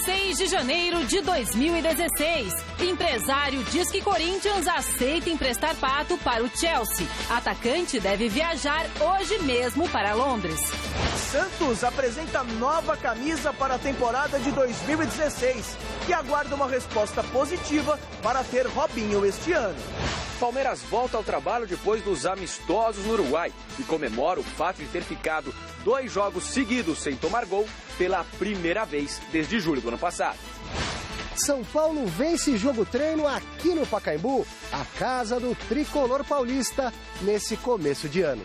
6 de janeiro de 2016. Empresário diz que Corinthians aceita emprestar Pato para o Chelsea. Atacante deve viajar hoje mesmo para Londres. Santos apresenta nova camisa para a temporada de 2016 e aguarda uma resposta positiva para ter Robinho este ano. Palmeiras volta ao trabalho depois dos amistosos no Uruguai e comemora o fato de ter ficado 2 jogos seguidos sem tomar gol pela primeira vez desde julho do ano passado. São Paulo vence jogo-treino aqui no Pacaembu, a casa do tricolor paulista, nesse começo de ano.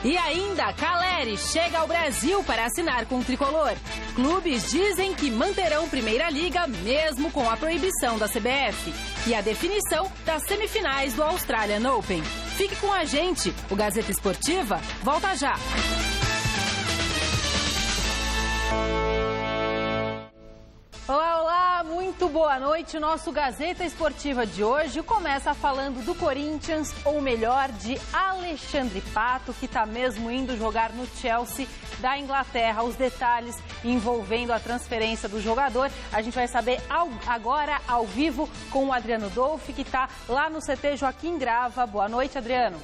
E ainda, Caleri chega ao Brasil para assinar com o tricolor. Clubes dizem que manterão Primeira Liga mesmo com a proibição da CBF. E a definição das semifinais do Australian Open. Fique com a gente, o Gazeta Esportiva volta já. Olá, olá, muito boa noite. Nosso Gazeta Esportiva de hoje começa falando do Corinthians, ou melhor, de Alexandre Pato, que está mesmo indo jogar no Chelsea da Inglaterra. Os detalhes envolvendo a transferência do jogador, a gente vai saber agora, ao vivo, com o Adriano Dolfi, que está lá no CT Joaquim Grava. Boa noite, Adriano.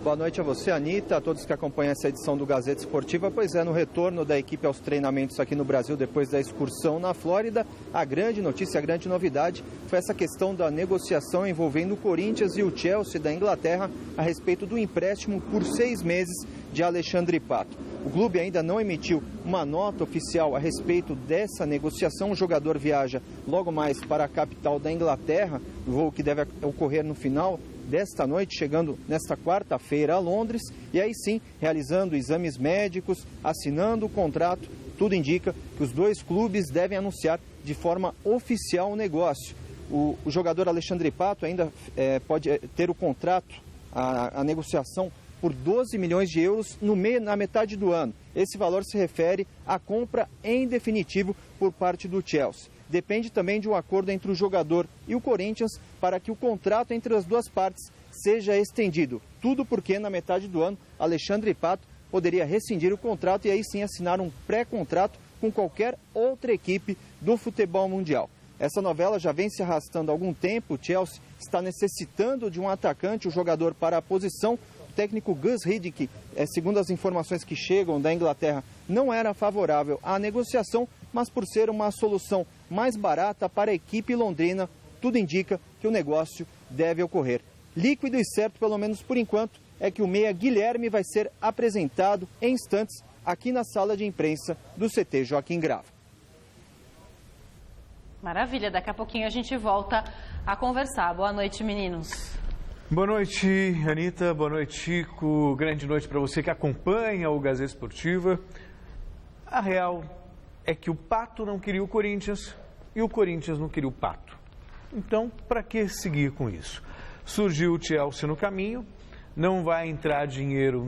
Boa noite a você, Anitta, a todos que acompanham essa edição do Gazeta Esportiva. Pois é, no retorno da equipe aos treinamentos aqui no Brasil, depois da excursão na Flórida, a grande notícia, a grande novidade foi essa questão da negociação envolvendo o Corinthians e o Chelsea da Inglaterra a respeito do empréstimo por 6 meses de Alexandre Pato. O clube ainda não emitiu uma nota oficial a respeito dessa negociação. O jogador viaja logo mais para a capital da Inglaterra, o voo que deve ocorrer no final desta noite, chegando nesta quarta-feira a Londres, e aí sim, realizando exames médicos, assinando o contrato. Tudo indica que os 2 clubes devem anunciar de forma oficial o negócio. O jogador Alexandre Pato ainda pode ter o contrato, a negociação, por 12 milhões de euros na metade do ano. Esse valor se refere à compra em definitivo por parte do Chelsea. Depende também de um acordo entre o jogador e o Corinthians para que o contrato entre as duas partes seja estendido. Tudo porque na metade do ano Alexandre Pato poderia rescindir o contrato e aí sim assinar um pré-contrato com qualquer outra equipe do futebol mundial. Essa novela já vem se arrastando há algum tempo. O Chelsea está necessitando de um atacante, o jogador para a posição. O técnico Gus Hiddink, segundo as informações que chegam da Inglaterra, não era favorável à negociação, mas por ser uma solução mais barata para a equipe londrina, tudo indica que o negócio deve ocorrer. Líquido e certo, pelo menos por enquanto, é que o meia Guilherme vai ser apresentado em instantes aqui na sala de imprensa do CT Joaquim Grava. Maravilha, daqui a pouquinho a gente volta a conversar. Boa noite, meninos. Boa noite, Anitta. Boa noite, Chico. Grande noite para você que acompanha o Gazeta Esportiva. A real é que o Pato não queria o Corinthians e o Corinthians não queria o Pato. Então, para que seguir com isso? Surgiu o Chelsea no caminho, não vai entrar dinheiro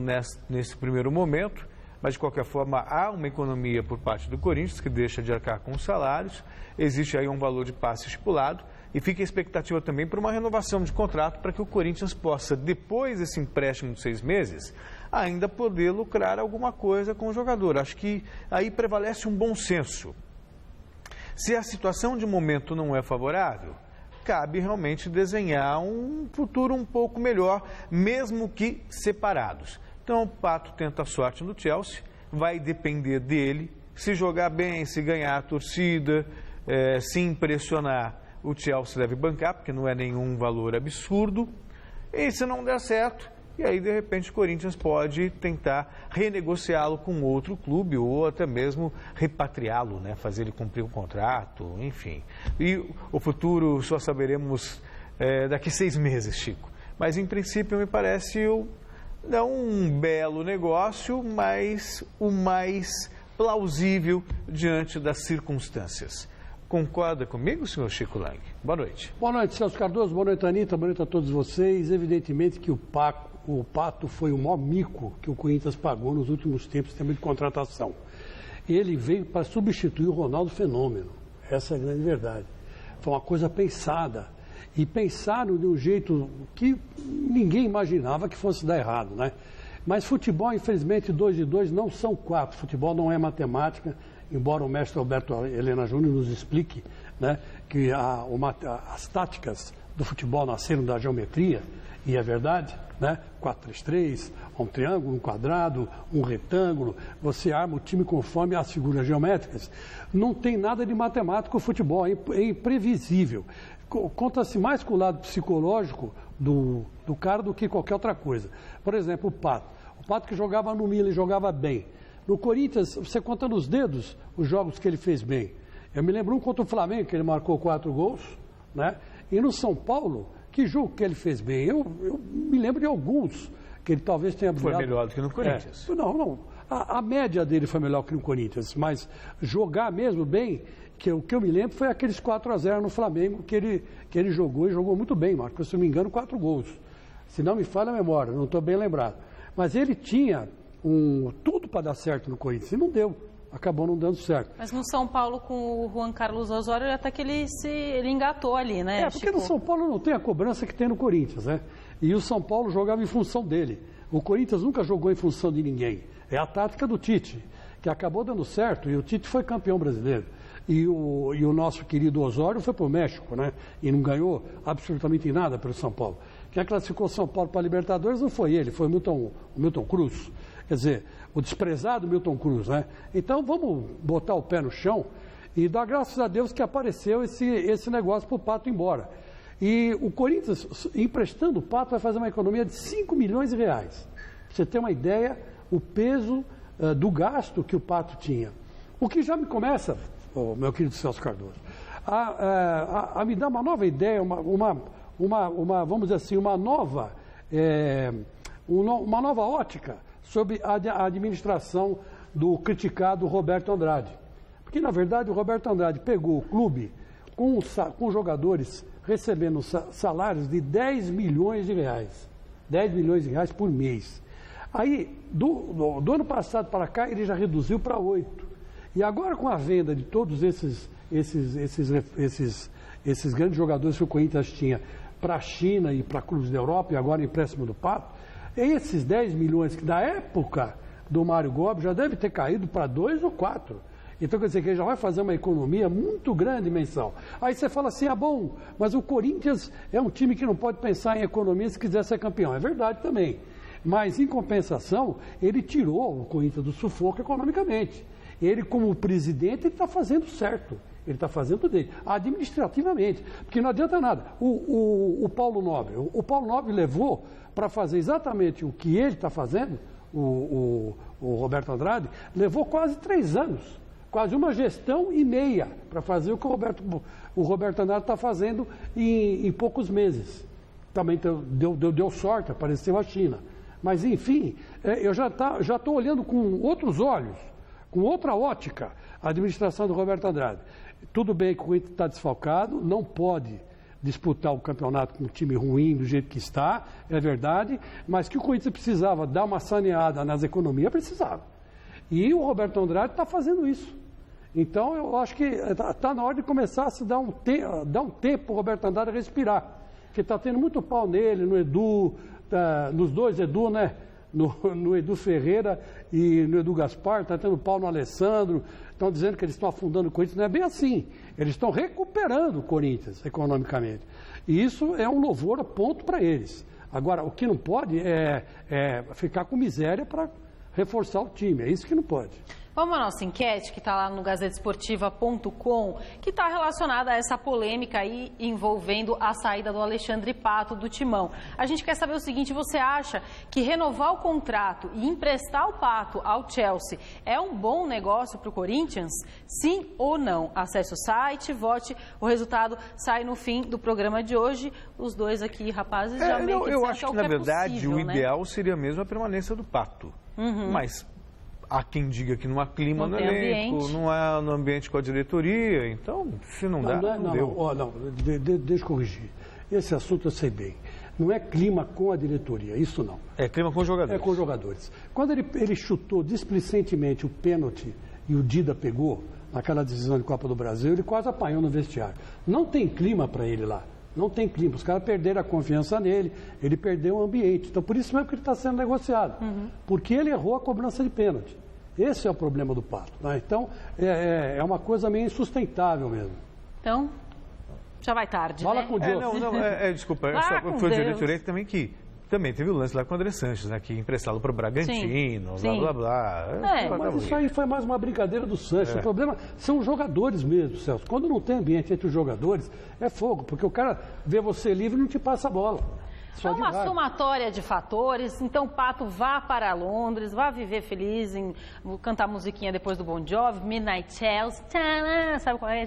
nesse primeiro momento, mas de qualquer forma há uma economia por parte do Corinthians que deixa de arcar com os salários, existe aí um valor de passe estipulado e fica a expectativa também por uma renovação de contrato para que o Corinthians possa, depois desse empréstimo de 6 meses, ainda poder lucrar alguma coisa com o jogador. Acho que aí prevalece um bom senso. Se a situação de momento não é favorável, cabe realmente desenhar um futuro um pouco melhor, mesmo que separados. Então o Pato tenta a sorte no Chelsea, vai depender dele, se jogar bem, se ganhar a torcida, se impressionar, o Chelsea deve bancar, porque não é nenhum valor absurdo, e se não der certo, e aí de repente o Corinthians pode tentar renegociá-lo com outro clube ou até mesmo repatriá-lo, né? Fazer ele cumprir o contrato, enfim. E o futuro só saberemos daqui 6 meses, Chico. Mas em princípio me parece não um belo negócio, mas o mais plausível diante das circunstâncias. Concorda comigo, senhor Chico Lang? Boa noite. Boa noite, Celso Cardoso. Boa noite, Anitta. Boa noite a todos vocês. Evidentemente que o Pato foi o maior mico que o Corinthians pagou nos últimos tempos em termos de contratação. Ele veio para substituir o Ronaldo Fenômeno. Essa é a grande verdade. Foi uma coisa pensada. E pensaram de um jeito que ninguém imaginava que fosse dar errado, né? Mas futebol, infelizmente, 2 e 2 não são 4. Futebol não é matemática. embora o mestre Alberto Helena Júnior nos explique, né, que as táticas do futebol nasceram da geometria, e é verdade, né? 4-3-3, um triângulo, um quadrado, um retângulo, você arma o time conforme as figuras geométricas. Não tem nada de matemática o futebol, é imprevisível. Conta-se mais com o lado psicológico do cara do que qualquer outra coisa. Por exemplo, o Pato que jogava no Milan e jogava bem. No Corinthians, você conta nos dedos os jogos que ele fez bem. Eu me lembro um contra o Flamengo, que ele marcou 4 gols, né? E no São Paulo, que jogo que ele fez bem? Eu me lembro de alguns que ele talvez tenha brilhado. Foi melhor do que no Corinthians. Não. A média dele foi melhor que no Corinthians, mas jogar mesmo bem, o que eu me lembro foi aqueles 4-0 no Flamengo que ele jogou e jogou muito bem, marcou, se não me engano, 4 gols. Se não me falha a memória, não estou bem lembrado. Mas ele tinha tudo para dar certo no Corinthians e não deu. Acabou não dando certo. Mas no São Paulo, com o Juan Carlos Osório, até que ele engatou ali, né? Porque no São Paulo não tem a cobrança que tem no Corinthians, né? E o São Paulo jogava em função dele. O Corinthians nunca jogou em função de ninguém. É a tática do Tite, que acabou dando certo, e o Tite foi campeão brasileiro. E o nosso querido Osório foi para o México, né? E não ganhou absolutamente nada pelo São Paulo. Quem classificou São Paulo para a Libertadores não foi ele, foi o Milton Cruz. Quer dizer, o desprezado Milton Cruz, né? Então vamos botar o pé no chão e dar graças a Deus que apareceu esse negócio para o Pato ir embora. E o Corinthians, emprestando o Pato, vai fazer uma economia de 5 milhões de reais. Pra você ter uma ideia, o peso do gasto que o Pato tinha. O que já me começa, meu querido Celso Cardoso, a me dar uma nova ideia, vamos dizer assim, uma nova ótica sobre a administração do criticado Roberto Andrade. Porque, na verdade, o Roberto Andrade pegou o clube com jogadores recebendo salários de 10 milhões de reais. 10 milhões de reais por mês. Aí, do ano passado para cá, ele já reduziu para 8. E agora, com a venda de todos esses grandes jogadores que o Corinthians tinha para a China e para clubes da Europa, e agora empréstimo do Pato, esses 10 milhões que da época do Mário Gobi já deve ter caído para 2 ou 4. Então, quer dizer que ele já vai fazer uma economia muito grande mensal. Aí você fala assim, bom, mas o Corinthians é um time que não pode pensar em economia se quiser ser campeão. É verdade também. Mas, em compensação, ele tirou o Corinthians do sufoco economicamente. Ele, como presidente, ele está fazendo certo. Ele está fazendo dele, administrativamente. Porque não adianta nada. O Paulo Nobre levou para fazer exatamente o que ele está fazendo, o Roberto Andrade, levou quase 3 anos, quase uma gestão e meia para fazer o que o Roberto Andrade está fazendo em poucos meses. Também deu sorte, apareceu a China. Mas, enfim, eu já estou olhando com outros olhos, com outra ótica, a administração do Roberto Andrade. Tudo bem que o Corinthians está desfalcado, não pode disputar o campeonato com um time ruim do jeito que está, é verdade, mas que o Corinthians precisava dar uma saneada nas economias, precisava. E o Roberto Andrade está fazendo isso. Então, eu acho que está na hora de começar a se dar um tempo para o Roberto Andrade respirar, porque está tendo muito pau nele, no Edu, nos dois Edu, né? No Edu Ferreira e no Edu Gaspar, está tendo pau no Alessandro, estão dizendo que eles estão afundando o Corinthians. Não é bem assim. Eles estão recuperando o Corinthians economicamente. E isso é um louvor a ponto para eles. Agora, o que não pode é ficar com miséria para reforçar o time. É isso que não pode. Vamos à nossa enquete, que está lá no gazetesportiva.com, que está relacionada a essa polêmica aí envolvendo a saída do Alexandre Pato do Timão. A gente quer saber o seguinte, você acha que renovar o contrato e emprestar o Pato ao Chelsea é um bom negócio para o Corinthians? Sim ou não? Acesse o site, vote, o resultado sai no fim do programa de hoje. Os dois aqui, rapazes, já meio que eu acho que, na verdade, possível, o ideal seria mesmo a permanência do Pato. Mas há quem diga que não há clima no elenco, não há no ambiente com a diretoria, então, se não dá, não deu. Deixa eu corrigir. Esse assunto eu sei bem. Não é clima com a diretoria, isso não. É clima com os jogadores. É com os jogadores. Quando ele chutou displicentemente o pênalti e o Dida pegou naquela decisão de Copa do Brasil, ele quase apanhou no vestiário. Não tem clima para ele lá. Não tem clima. Os caras perderam a confiança nele, ele perdeu o ambiente. Então, por isso mesmo que ele está sendo negociado. Porque ele errou a cobrança de pênalti. Esse é o problema do Pato. Né? Então, é uma coisa meio insustentável mesmo. Então, já vai tarde, Fala né? com Deus. Desculpa, foi o direito também que... Também teve o lance lá com o André Sanches, né? Que emprestado para o Bragantino, blá, blá, blá. Mas isso aí foi mais uma brincadeira do Sanches. O problema são os jogadores mesmo, Celso. Quando não tem ambiente entre os jogadores, é fogo. Porque o cara vê você livre e não te passa a bola. É uma somatória de fatores, então Pato vá para Londres, vá viver feliz, vou cantar musiquinha depois do Bon Jovi, Midnight Chelsea, sabe qual é?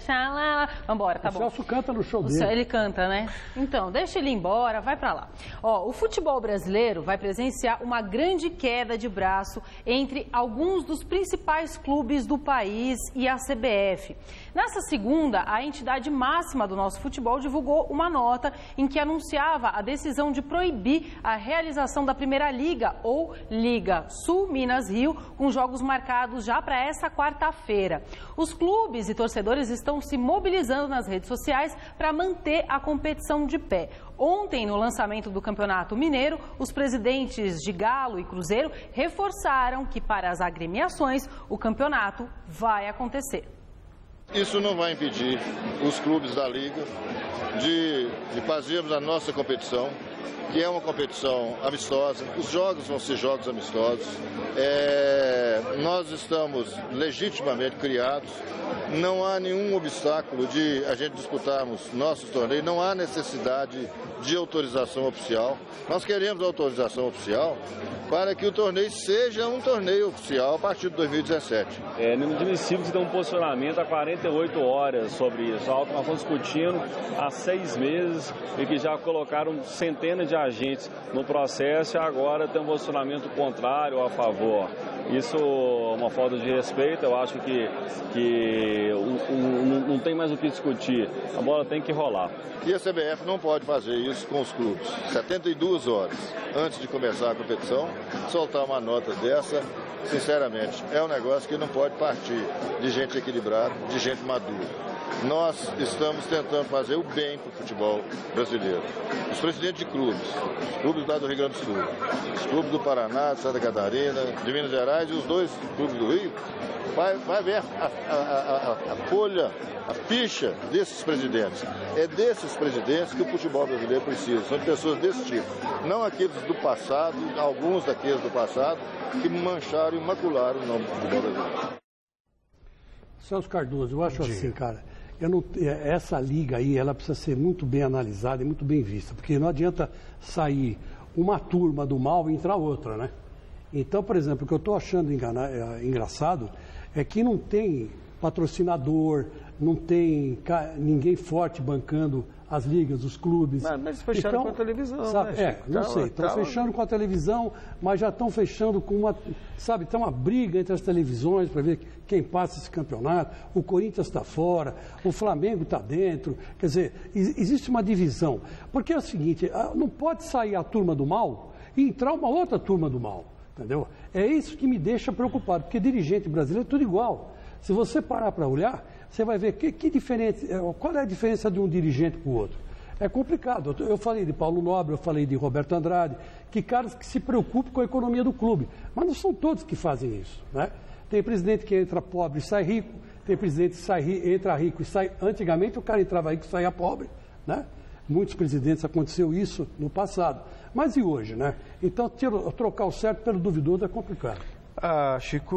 Vambora, tá bom. O Celso canta no show dele. Ele canta, né? Então, deixa ele ir embora, vai para lá. O futebol brasileiro vai presenciar uma grande queda de braço entre alguns dos principais clubes do país e a CBF. Nessa segunda, a entidade máxima do nosso futebol divulgou uma nota em que anunciava a decisão de proibir a realização da Primeira Liga, ou Liga Sul-Minas-Rio, com jogos marcados já para essa quarta-feira. Os clubes e torcedores estão se mobilizando nas redes sociais para manter a competição de pé. Ontem, no lançamento do Campeonato Mineiro, os presidentes de Galo e Cruzeiro reforçaram que para as agremiações o campeonato vai acontecer. Isso não vai impedir os clubes da Liga de fazermos a nossa competição, que é uma competição amistosa. Os jogos vão ser jogos amistosos. Nós estamos legitimamente criados. Não há nenhum obstáculo de a gente disputarmos nossos torneios. Não há necessidade de autorização oficial. Nós queremos autorização oficial para que o torneio seja um torneio oficial a partir de 2017. É inadmissível que dê um posicionamento há 48 horas sobre isso. Algo que nós estamos discutindo há 6 meses e que já colocaram centenas de agentes no processo e agora tem um posicionamento contrário ou a favor. Isso é uma falta de respeito, eu acho que não tem mais o que discutir, a bola tem que rolar. E a CBF não pode fazer isso com os clubes. 72 horas antes de começar a competição, soltar uma nota dessa, sinceramente, é um negócio que não pode partir de gente equilibrada, de gente madura. Nós estamos tentando fazer o bem para o futebol brasileiro. Os presidentes de clubes, os clubes lá do Rio Grande do Sul, os clubes do Paraná, de Santa Catarina, de Minas Gerais e os 2 clubes do Rio, vai ver a folha, a ficha desses presidentes. É desses presidentes que o futebol brasileiro precisa. São de pessoas desse tipo. Não aqueles do passado, alguns daqueles do passado, que mancharam e macularam o nome do futebol brasileiro. Celso Cardoso, eu acho assim, cara. Essa liga aí, ela precisa ser muito bem analisada e muito bem vista, porque não adianta sair uma turma do mal e entrar outra, né? Então, por exemplo, o que eu estou achando engraçado é que não tem patrocinador, não tem ninguém forte bancando as ligas, os clubes. Mas fecharam com a televisão, sabe, né? Não sei, estão fechando com a televisão, mas já estão fechando com uma, sabe, tem uma briga entre as televisões para ver quem passa esse campeonato. O Corinthians está fora, o Flamengo está dentro, quer dizer, existe uma divisão. Porque é o seguinte, não pode sair a turma do mal e entrar uma outra turma do mal, entendeu? É isso que me deixa preocupado, porque dirigente brasileiro é tudo igual. Se você parar para olhar, você vai ver qual é a diferença de um dirigente para o outro. É complicado. Eu falei de Paulo Nobre, eu falei de Roberto Andrade, que caras que se preocupam com a economia do clube. Mas não são todos que fazem isso, né? Tem presidente que entra pobre e sai rico, tem presidente que entra rico e sai... Antigamente o cara entrava rico e saía pobre, né? Muitos presidentes aconteceu isso no passado. Mas e hoje, né? Então trocar o certo pelo duvidoso é complicado. Chico,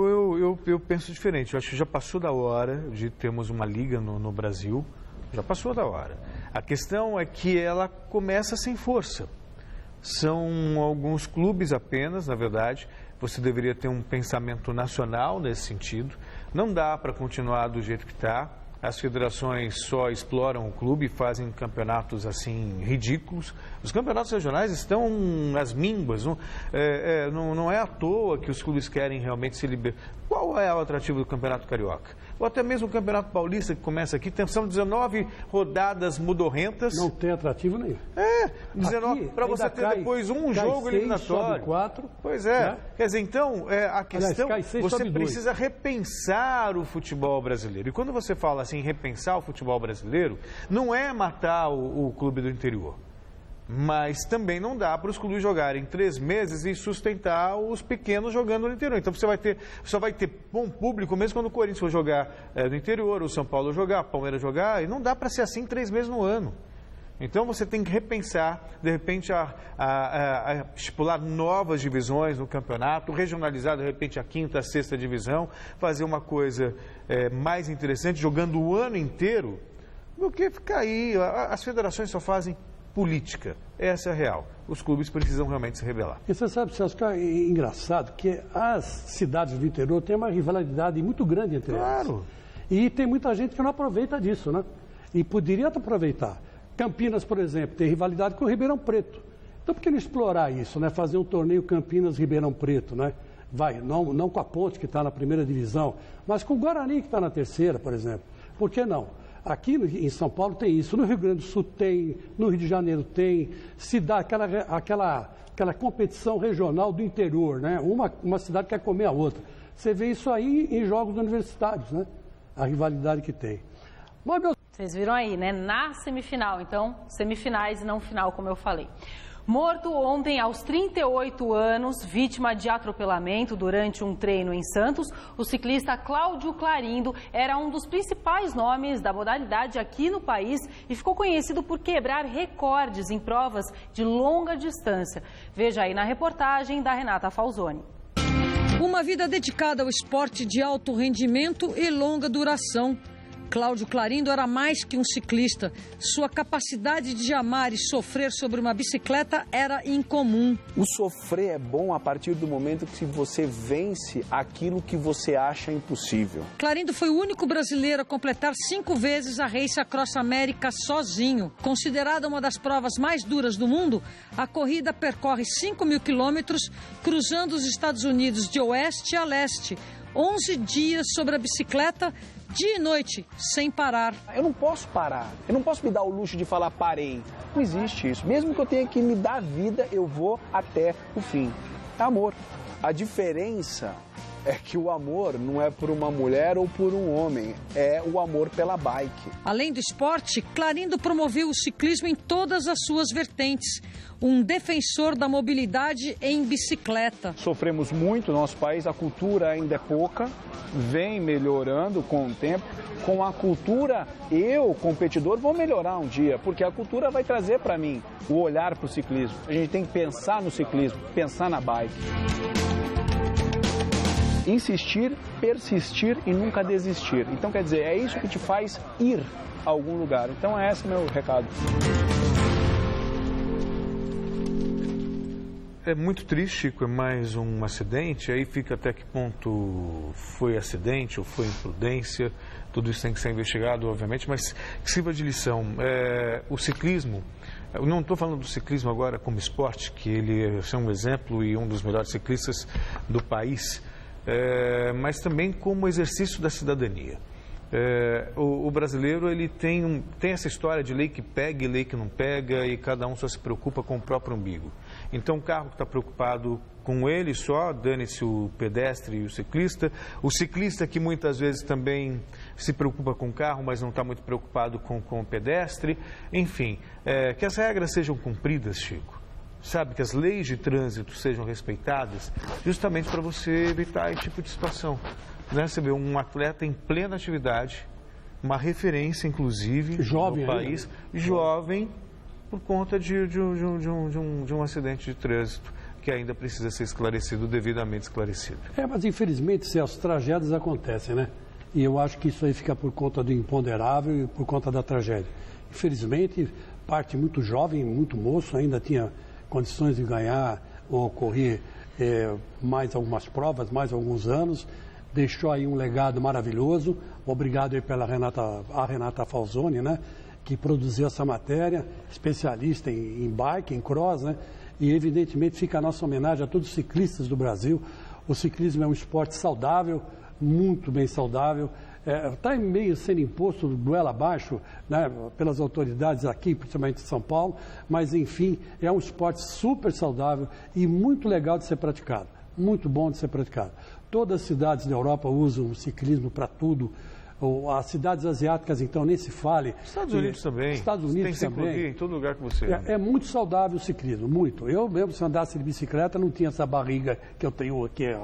eu penso diferente. Eu acho que já passou da hora de termos uma liga no Brasil. Já passou da hora. A questão é que ela começa sem força. São alguns clubes apenas, na verdade. Você deveria ter um pensamento nacional nesse sentido. Não dá para continuar do jeito que está. As federações só exploram o clube e fazem campeonatos assim ridículos. Os campeonatos regionais estão às mínguas. Não é à toa que os clubes querem realmente se libertar. Qual é o atrativo do Campeonato Carioca? Ou até mesmo o Campeonato Paulista, que começa aqui, são 19 rodadas modorrentas. Não tem atrativo nenhum. 19 para você ter depois um jogo eliminatório. 4. Pois é. Né? Quer dizer, então, a questão, você precisa precisa repensar o futebol brasileiro. E quando você fala assim, repensar o futebol brasileiro, não é matar o clube do interior. Mas também não dá para os clubes jogarem 3 meses e sustentar os pequenos jogando no interior. Então você só vai ter bom público mesmo quando o Corinthians for jogar no interior, o São Paulo jogar, o Palmeiras jogar, e não dá para ser assim 3 meses no ano. Então você tem que repensar, de repente, a estipular novas divisões no campeonato, regionalizar, de repente, a 5ª, a 6ª divisão, fazer uma coisa mais interessante, jogando o ano inteiro, do que ficar aí. As federações só fazem política. Essa é a real. Os clubes precisam realmente se rebelar. E você sabe, Celso, que é engraçado que as cidades do interior têm uma rivalidade muito grande entre elas. Claro. E tem muita gente que não aproveita disso, né? E poderia aproveitar. Campinas, por exemplo, tem rivalidade com o Ribeirão Preto. Então, por que não explorar isso, né? Fazer um torneio Campinas-Ribeirão Preto, né? Não com a Ponte, que está na 1ª divisão, mas com o Guarani, que está na 3ª, por exemplo. Por que não? Aqui em São Paulo tem isso, no Rio Grande do Sul tem, no Rio de Janeiro tem, se dá aquela competição regional do interior, né? Uma cidade quer comer a outra. Você vê isso aí em jogos universitários, né? A rivalidade que tem. Mas, vocês viram aí, né? Na semifinal, então, semifinais e não final, como eu falei. Morto ontem aos 38 anos, vítima de atropelamento durante um treino em Santos, o ciclista Cláudio Clarindo era um dos principais nomes da modalidade aqui no país e ficou conhecido por quebrar recordes em provas de longa distância. Veja aí na reportagem da Renata Falzoni. Uma vida dedicada ao esporte de alto rendimento e longa duração. Cláudio Clarindo era mais que um ciclista. Sua capacidade de amar e sofrer sobre uma bicicleta era incomum. O sofrer é bom a partir do momento que você vence aquilo que você acha impossível. Clarindo foi o único brasileiro a completar 5 vezes a Race Across America sozinho. Considerada uma das provas mais duras do mundo, a corrida percorre 5.000 quilômetros, cruzando os Estados Unidos de oeste a leste. 11 dias sobre a bicicleta, dia e noite, sem parar. Eu não posso parar, eu não posso me dar o luxo de falar parei. Não existe isso. Mesmo que eu tenha que me dar vida, eu vou até o fim. É amor. A diferença é que o amor não é por uma mulher ou por um homem, é o amor pela bike. Além do esporte, Clarindo promoveu o ciclismo em todas as suas vertentes. Um defensor da mobilidade em bicicleta. Sofremos muito no nosso país, a cultura ainda é pouca, vem melhorando com o tempo. Com a cultura, eu, competidor, vou melhorar um dia, porque a cultura vai trazer para mim o olhar para o ciclismo. A gente tem que pensar no ciclismo, pensar na bike. Insistir, persistir e nunca desistir. Então, quer dizer, é isso que te faz ir a algum lugar. Então, esse é o meu recado. É muito triste, Chico, é mais um acidente, aí fica até que ponto foi acidente ou foi imprudência, tudo isso tem que ser investigado, obviamente, mas que sirva de lição. O ciclismo, eu não estou falando do ciclismo agora como esporte, que ele é um exemplo e um dos melhores ciclistas do país, mas também como exercício da cidadania. O brasileiro ele tem essa história de lei que pega e lei que não pega e cada um só se preocupa com o próprio umbigo. Então o carro que está preocupado com ele só, dane-se o pedestre e o ciclista que muitas vezes também se preocupa com o carro, mas não está muito preocupado com o pedestre. Enfim, que as regras sejam cumpridas, Chico. Sabe, que as leis de trânsito sejam respeitadas justamente para você evitar esse tipo de situação. Né? Você vê um atleta em plena atividade, uma referência, inclusive, jovem, no país, jovem, por conta de um acidente de trânsito que ainda precisa ser esclarecido, devidamente esclarecido. Mas infelizmente, as tragédias acontecem, né? E eu acho que isso aí fica por conta do imponderável e por conta da tragédia. Infelizmente, parte muito jovem, muito moço, ainda tinha condições de ganhar ou correr mais algumas provas, mais alguns anos. Deixou aí um legado maravilhoso. Obrigado aí pela Renata Falzoni, né? Que produziu essa matéria, especialista em bike, em cross, né? E evidentemente fica a nossa homenagem a todos os ciclistas do Brasil. O ciclismo é um esporte saudável, muito bem saudável. Está meio sendo imposto goela abaixo, né, pelas autoridades aqui, principalmente em São Paulo, mas enfim, é um esporte super saudável e muito legal de ser praticado, muito bom de ser praticado. Todas as cidades da Europa usam o ciclismo para tudo, As cidades asiáticas, então, nem se fale. Estados Unidos também. Estados Unidos tem também. Tem em todo lugar que você é muito saudável o ciclismo, muito. Eu mesmo, se andasse de bicicleta, não tinha essa barriga que eu tenho aqui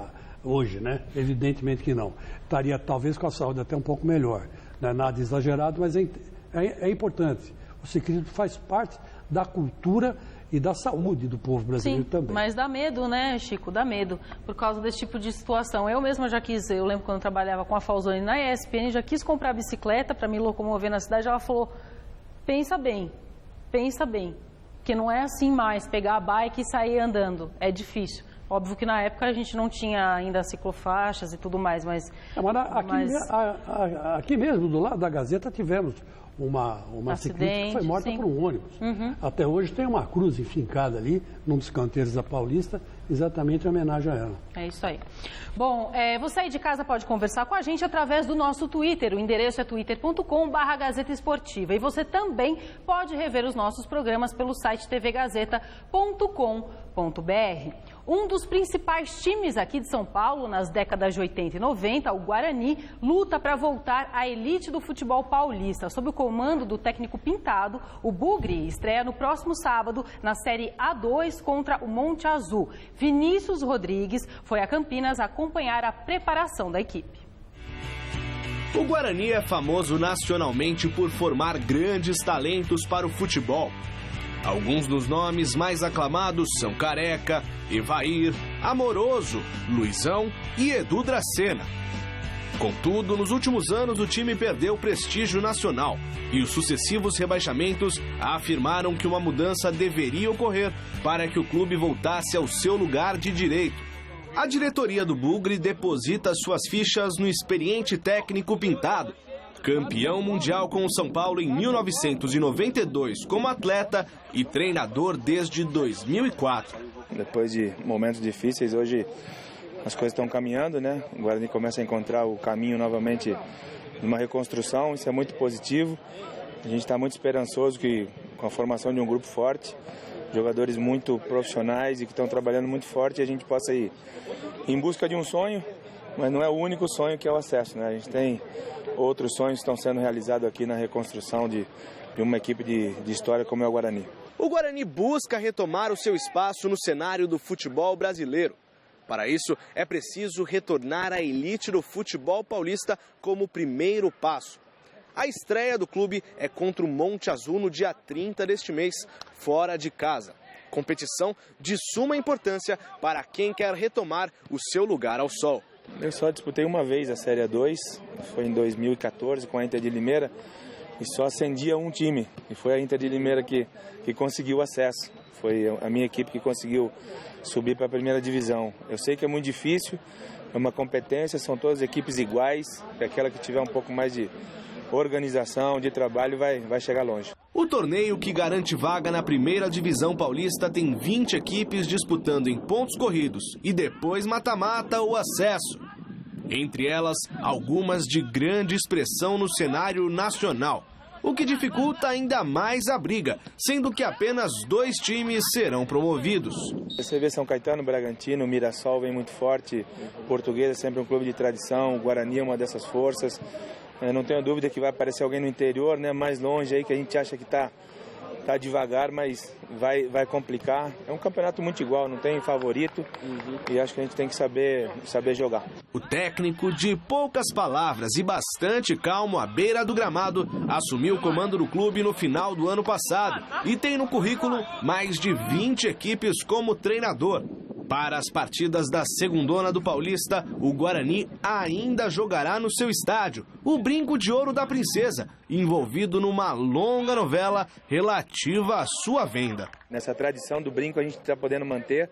hoje, né? Evidentemente que não. Estaria, talvez, com a saúde até um pouco melhor. Não é nada exagerado, mas é importante. O ciclismo faz parte da cultura e da saúde do povo brasileiro. Sim, também. Mas dá medo, né, Chico? Dá medo por causa desse tipo de situação. Eu mesma já quis, eu lembro quando eu trabalhava com a Falzoni na ESPN, já quis comprar bicicleta para me locomover na cidade. Ela falou, pensa bem, porque não é assim mais, pegar a bike e sair andando, é difícil. Óbvio que na época a gente não tinha ainda ciclofaixas e tudo mais, mas... Aqui mesmo, do lado da Gazeta, tivemos uma ciclista que foi morta por um ônibus. Até hoje tem uma cruz enfincada ali, num dos canteiros da Paulista, exatamente em homenagem a ela. É isso aí. Bom, você aí de casa pode conversar com a gente através do nosso Twitter. O endereço é twitter.com/Gazeta Esportiva. E você também pode rever os nossos programas pelo site tvgazeta.com.br. Um dos principais times aqui de São Paulo nas décadas de 80 e 90, o Guarani, luta para voltar à elite do futebol paulista. Sob o comando do técnico Pintado, o Bugre estreia no próximo sábado na Série A2 contra o Monte Azul. Vinícius Rodrigues foi a Campinas acompanhar a preparação da equipe. O Guarani é famoso nacionalmente por formar grandes talentos para o futebol. Alguns dos nomes mais aclamados são Careca, Evair, Amoroso, Luizão e Edu Dracena. Contudo, nos últimos anos o time perdeu prestígio nacional e os sucessivos rebaixamentos afirmaram que uma mudança deveria ocorrer para que o clube voltasse ao seu lugar de direito. A diretoria do Bugre deposita suas fichas no experiente técnico Pintado, campeão mundial com o São Paulo em 1992 como atleta e treinador desde 2004. Depois de momentos difíceis, hoje as coisas estão caminhando, né? O Guarani começa a encontrar o caminho novamente de uma reconstrução, isso é muito positivo. A gente está muito esperançoso que com a formação de um grupo forte, jogadores muito profissionais e que estão trabalhando muito forte, a gente possa ir em busca de um sonho, mas não é o único sonho que é o acesso, né? A gente tem outros sonhos que estão sendo realizados aqui na reconstrução de uma equipe de história como é o Guarani. O Guarani busca retomar o seu espaço no cenário do futebol brasileiro. Para isso, é preciso retornar à elite do futebol paulista como primeiro passo. A estreia do clube é contra o Monte Azul no dia 30 deste mês, fora de casa. Competição de suma importância para quem quer retomar o seu lugar ao sol. Eu só disputei uma vez a Série A2, foi em 2014 com a Inter de Limeira, e só ascendia um time, e foi a Inter de Limeira que conseguiu acesso. Foi a minha equipe que conseguiu subir para a primeira divisão. Eu sei que é muito difícil, é uma competência, são todas equipes iguais, que aquela que tiver um pouco mais de organização, de trabalho, vai chegar longe. O torneio que garante vaga na primeira divisão paulista tem 20 equipes disputando em pontos corridos e depois mata-mata o acesso. Entre elas, algumas de grande expressão no cenário nacional, o que dificulta ainda mais a briga, sendo que apenas 2 times serão promovidos. Você vê São Caetano, Bragantino, Mirassol vem muito forte, Portuguesa é sempre um clube de tradição, o Guarani é uma dessas forças. Eu não tenho dúvida que vai aparecer alguém no interior, né, mais longe aí, que a gente acha que tá devagar, mas vai complicar. É um campeonato muito igual, não tem favorito, e acho que a gente tem que saber jogar. O técnico, de poucas palavras e bastante calmo à beira do gramado, assumiu o comando do clube no final do ano passado e tem no currículo mais de 20 equipes como treinador. Para as partidas da segundona do Paulista, o Guarani ainda jogará no seu estádio, o Brinco de Ouro da Princesa, envolvido numa longa novela relativa à sua venda. Nessa tradição do Brinco a gente está podendo manter,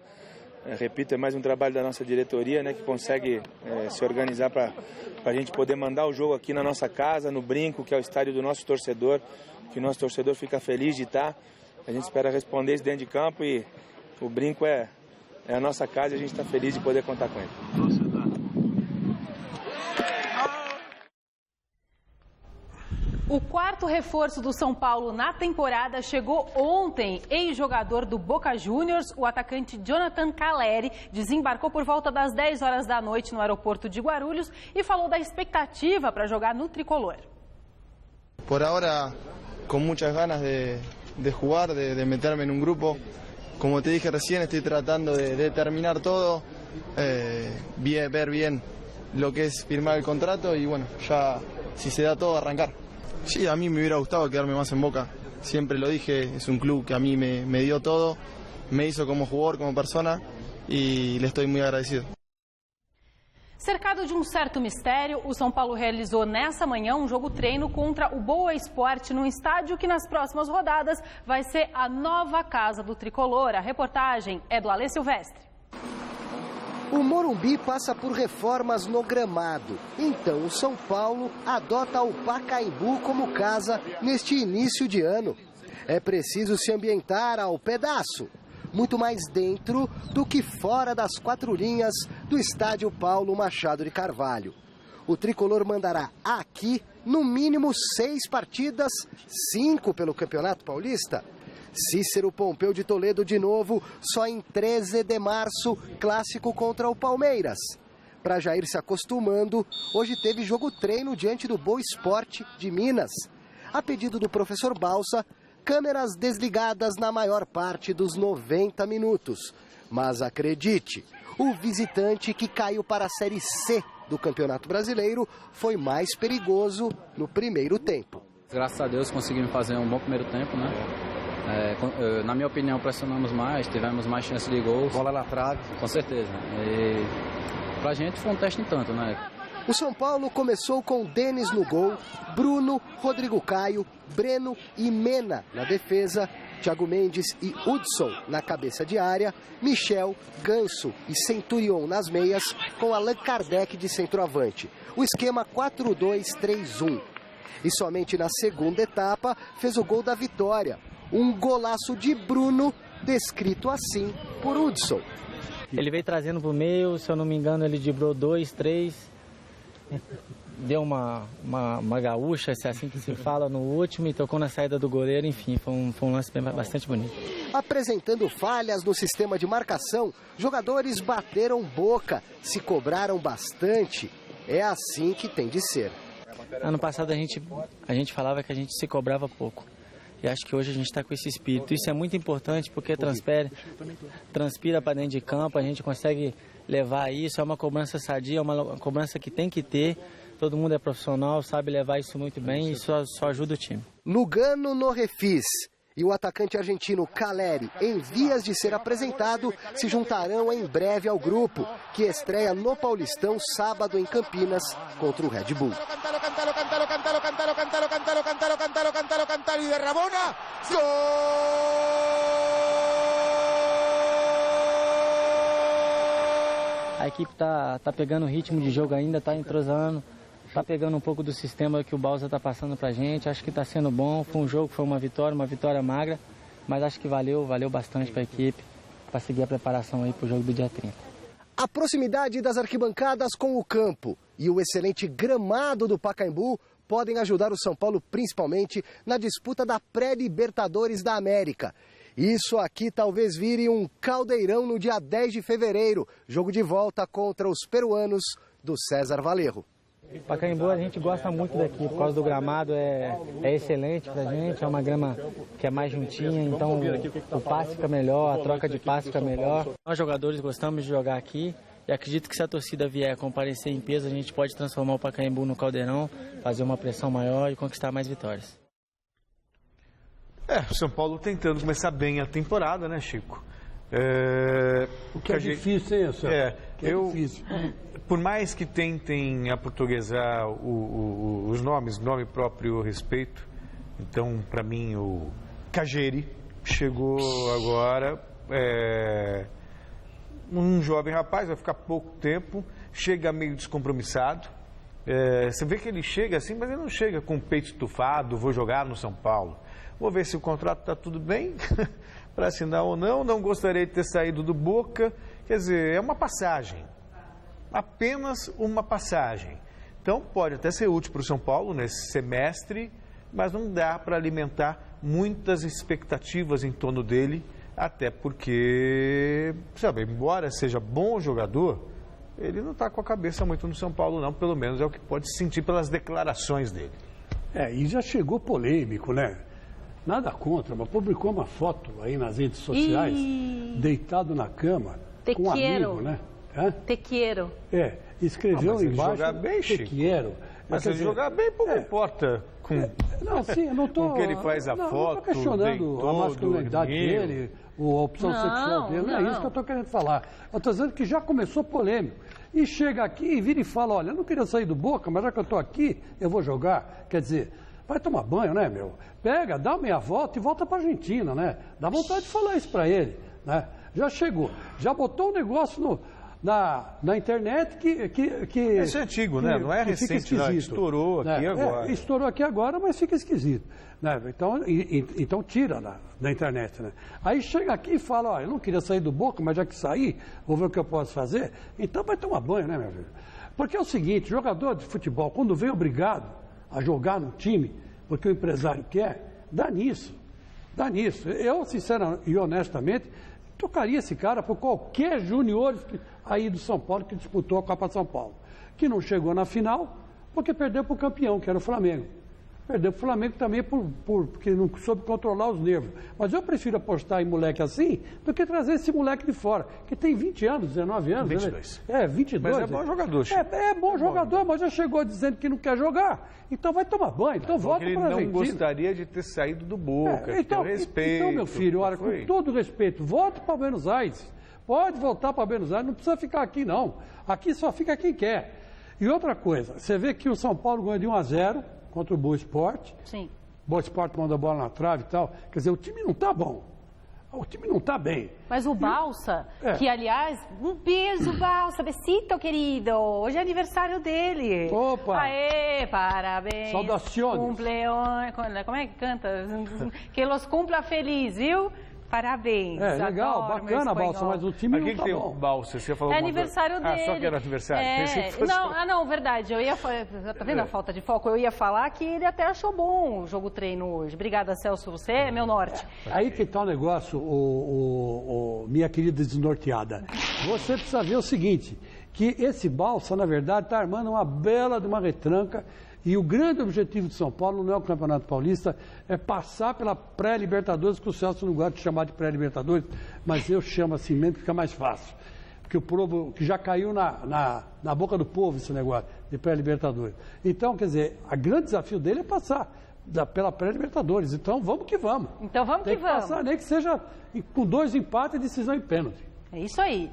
repito, é mais um trabalho da nossa diretoria, né, que consegue se organizar para a gente poder mandar o jogo aqui na nossa casa, no Brinco, que é o estádio do nosso torcedor, que o nosso torcedor fica feliz de estar. A gente espera responder isso dentro de campo e o Brinco é a nossa casa e a gente está feliz de poder contar com ele. O quarto reforço do São Paulo na temporada chegou ontem. Ex-jogador do Boca Juniors, o atacante Jonathan Calleri, desembarcou por volta das 10 horas da noite no aeroporto de Guarulhos e falou da expectativa para jogar no tricolor. Por ahora, con muchas ganas de jugar, de meterme en un grupo. Como te dije recién, estoy tratando de terminar todo, ver bien lo que es firmar el contrato y bueno, ya si se da todo, arrancar. Sí, a mí me hubiera gustado quedarme más en Boca, siempre lo dije, es un club que a mí me dio todo, me hizo como jugador, como persona y le estoy muy agradecido. Cercado de um certo mistério, o São Paulo realizou nessa manhã um jogo-treino contra o Boa Esporte num estádio que nas próximas rodadas vai ser a nova casa do tricolor. A reportagem é do Alê Silvestre. O Morumbi passa por reformas no gramado. Então o São Paulo adota o Pacaembu como casa neste início de ano. É preciso se ambientar ao pedaço. Muito mais dentro do que fora das quatro linhas do estádio Paulo Machado de Carvalho. O tricolor mandará aqui, no mínimo 6 partidas, 5 pelo Campeonato Paulista. Cícero Pompeu de Toledo de novo, só em 13 de março, clássico contra o Palmeiras. Para já ir se acostumando, hoje teve jogo-treino diante do Boa Esporte de Minas. A pedido do professor Balsa, câmeras desligadas na maior parte dos 90 minutos. Mas acredite, o visitante que caiu para a Série C do Campeonato Brasileiro foi mais perigoso no primeiro tempo. Graças a Deus conseguimos fazer um bom primeiro tempo, né? Na minha opinião, pressionamos mais, tivemos mais chances de gols. Bola na trave. Com certeza. E pra gente foi um teste em tanto, né? O São Paulo começou com Denis no gol, Bruno, Rodrigo Caio, Breno e Mena na defesa, Thiago Mendes e Hudson na cabeça de área, Michel, Ganso e Centurion nas meias, com Allan Kardec de centroavante. O esquema 4-2-3-1. E somente na segunda etapa fez o gol da vitória. Um golaço de Bruno, descrito assim por Hudson. Ele veio trazendo para o meio, se eu não me engano ele driblou 2, 3... Deu uma gaúcha, se é assim que se fala, no último e tocou na saída do goleiro. Enfim, foi um lance bastante bonito. Apresentando falhas no sistema de marcação, jogadores bateram boca, se cobraram bastante. É assim que tem de ser. Ano passado a gente falava que a gente se cobrava pouco. E acho que hoje a gente está com esse espírito. Isso é muito importante porque transpira para dentro de campo, a gente consegue levar isso. É uma cobrança sadia, é uma cobrança que tem que ter. Todo mundo é profissional, sabe levar isso muito bem e isso só ajuda o time. Lugano no Refis e o atacante argentino Calleri, em vias de ser apresentado, se juntarão em breve ao grupo, que estreia no Paulistão sábado em Campinas contra o Red Bull. A equipe tá pegando o ritmo de jogo ainda, tá entrosando, tá pegando um pouco do sistema que o Balsa tá passando pra gente. Acho que tá sendo bom. Foi um jogo, foi uma vitória magra, mas acho que valeu bastante pra equipe, para seguir a preparação aí pro jogo do dia 30. A proximidade das arquibancadas com o campo e o excelente gramado do Pacaembu podem ajudar o São Paulo principalmente na disputa da pré-Libertadores da América. Isso aqui talvez vire um caldeirão no dia 10 de fevereiro, jogo de volta contra os peruanos do César Valerro. Pacaembu a gente gosta muito daqui, por causa do gramado, é excelente pra gente, é uma grama que é mais juntinha, então o passe fica melhor, a troca de passe fica melhor. Nós jogadores gostamos de jogar aqui e acredito que se a torcida vier comparecer em peso, a gente pode transformar o Pacaembu no caldeirão, fazer uma pressão maior e conquistar mais vitórias. O São Paulo tentando começar bem a temporada, né, Chico? O que é difícil, hein, senhor? Difícil. Por mais que tentem aportuguesar os nomes, nome próprio respeito, então, para mim, o Cageri chegou agora, um jovem rapaz, vai ficar pouco tempo, chega meio descompromissado. Você vê que ele chega assim, mas ele não chega com o peito estufado, vou jogar no São Paulo. Vou ver se o contrato está tudo bem para assinar ou não. Não gostaria de ter saído do Boca. Quer dizer, é uma passagem. Apenas uma passagem. Então, pode até ser útil para o São Paulo nesse semestre, mas não dá para alimentar muitas expectativas em torno dele, até porque, sabe, embora seja bom jogador, ele não está com a cabeça muito no São Paulo não, pelo menos é o que pode sentir pelas declarações dele. E já chegou polêmico, né? Nada contra, mas publicou uma foto aí nas redes sociais, deitado na cama, com um amigo, né? Tequeiro. Escreveu embaixo, jogar bem, tequeiro. Mas se jogar bem, pouco importa com, não, sim, eu não tô, com que ele faz a foto, não tô questionando a masculinidade dele, a opção sexual dele, não é isso que eu estou querendo falar. Eu estou dizendo que já começou polêmico. E chega aqui e vira e fala, olha, eu não queria sair do Boca, mas já que eu estou aqui, eu vou jogar. Quer dizer, vai tomar banho, né, meu? Pega, dá meia volta e volta para a Argentina, né? Dá vontade de falar isso para ele, né? Já chegou, já botou um negócio na internet que esse é antigo, né? Não é recente, não. Estourou aqui agora. Estourou aqui agora, mas fica esquisito. Né? Então tira da internet, né? Aí chega aqui e fala, ó, eu não queria sair do Boca, mas já que saí, vou ver o que eu posso fazer. Então vai tomar banho, né, meu filho? Porque é o seguinte, jogador de futebol, quando vem obrigado a jogar no time, porque o empresário quer, dá nisso. Eu, sinceramente e honestamente, trocaria esse cara por qualquer junior aí do São Paulo que disputou a Copa de São Paulo, que não chegou na final porque perdeu para o campeão, que era o Flamengo. Perdeu para o Flamengo também porque não soube controlar os nervos. Mas eu prefiro apostar em moleque assim do que trazer esse moleque de fora, que tem 20 anos, 19 anos. 22. 22. Mas é bom jogador, Chico. É bom jogador, mas já chegou dizendo que não quer jogar. Então vai tomar banho, então volta para a Argentina. Ele não gostaria de ter saído do Boca, então, respeito. Então, meu filho, olha, com todo respeito, volte para Buenos Aires. Pode voltar para Buenos Aires, não precisa ficar aqui não. Aqui só fica quem quer. E outra coisa, você vê que o São Paulo ganhou de 1-0 contra o Boa Esporte. Sim. Boa Esporte manda a bola na trave e tal. Quer dizer, o time não está bom. O time não está bem. Mas o Balsa, que aliás, um beijo, Balsa, besito, querido. Hoje é aniversário dele. Opa! Aê, parabéns. Saudações. Como é que canta? Que los cumpla feliz, viu? Parabéns. Legal, bacana, Balsa, mas o time não tá tem bom. O Balsa? Você falou aniversário dele. Só que era aniversário. Não, verdade. Tá vendo a falta de foco? Eu ia falar que ele até achou bom o jogo treino hoje. Obrigada, Celso, você é meu norte. Aí que tá o negócio, minha querida desnorteada. Você precisa ver o seguinte, que esse Balsa, na verdade, está armando uma bela de uma retranca. E o grande objetivo de São Paulo não é o Campeonato Paulista, é passar pela pré-Libertadores, que o Celso não gosta de chamar de pré-Libertadores, mas eu chamo assim mesmo, fica mais fácil. Porque o povo, que já caiu na boca do povo esse negócio de pré-Libertadores. Então, quer dizer, o grande desafio dele é passar pela pré-Libertadores. Então, vamos que vamos. Tem que passar, nem que seja com 2 empates e decisão em pênalti. É isso aí.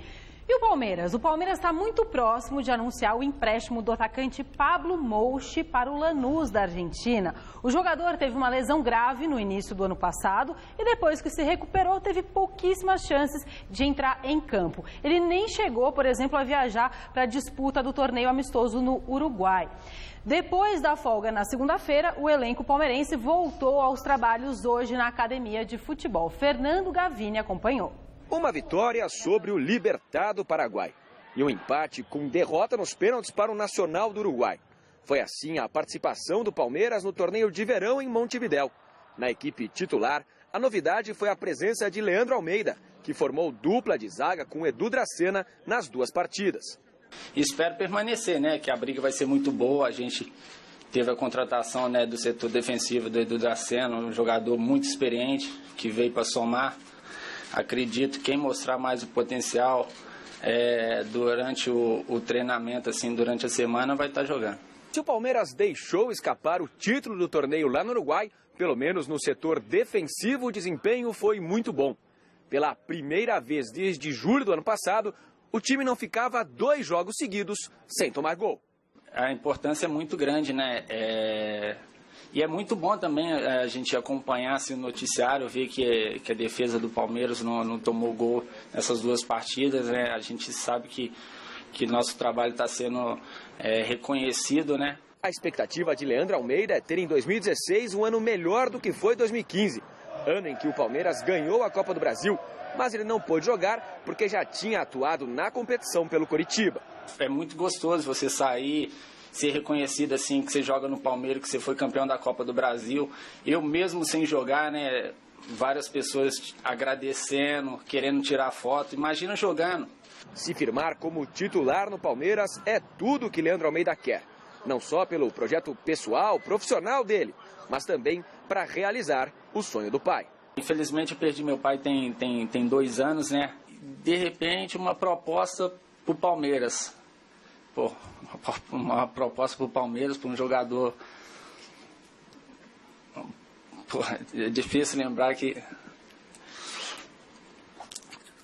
E o Palmeiras? O Palmeiras está muito próximo de anunciar o empréstimo do atacante Pablo Mouchi para o Lanús da Argentina. O jogador teve uma lesão grave no início do ano passado e depois que se recuperou teve pouquíssimas chances de entrar em campo. Ele nem chegou, por exemplo, a viajar para a disputa do torneio amistoso no Uruguai. Depois da folga na segunda-feira, o elenco palmeirense voltou aos trabalhos hoje na academia de futebol. Fernando Gavini acompanhou. Uma vitória sobre o Libertad do Paraguai e um empate com derrota nos pênaltis para o Nacional do Uruguai. Foi assim a participação do Palmeiras no torneio de verão em Montevidéu. Na equipe titular, a novidade foi a presença de Leandro Almeida, que formou dupla de zaga com Edu Dracena nas 2 partidas. Espero permanecer, né? Que a briga vai ser muito boa. A gente teve a contratação, né, do setor defensivo do Edu Dracena, um jogador muito experiente que veio para somar. Acredito que quem mostrar mais o potencial durante o treinamento, assim, durante a semana, vai estar jogando. Se o Palmeiras deixou escapar o título do torneio lá no Uruguai, pelo menos no setor defensivo, o desempenho foi muito bom. Pela primeira vez desde julho do ano passado, o time não ficava 2 jogos seguidos sem tomar gol. A importância é muito grande, né? E é muito bom também a gente acompanhar assim, o noticiário, ver que a defesa do Palmeiras não tomou gol nessas 2 partidas, né? A gente sabe que nosso trabalho está sendo reconhecido, né? A expectativa de Leandro Almeida é ter em 2016 um ano melhor do que foi 2015, ano em que o Palmeiras ganhou a Copa do Brasil, mas ele não pôde jogar porque já tinha atuado na competição pelo Coritiba. É muito gostoso você sair ser reconhecido assim, que você joga no Palmeiras, que você foi campeão da Copa do Brasil. Eu mesmo sem jogar, né, várias pessoas agradecendo, querendo tirar foto. Imagina jogando. Se firmar como titular no Palmeiras é tudo que Leandro Almeida quer. Não só pelo projeto pessoal, profissional dele, mas também para realizar o sonho do pai. Infelizmente eu perdi meu pai tem 2 anos, né? De repente uma proposta pro Palmeiras. Pô, uma proposta pro Palmeiras, para um jogador. Pô, é difícil lembrar que.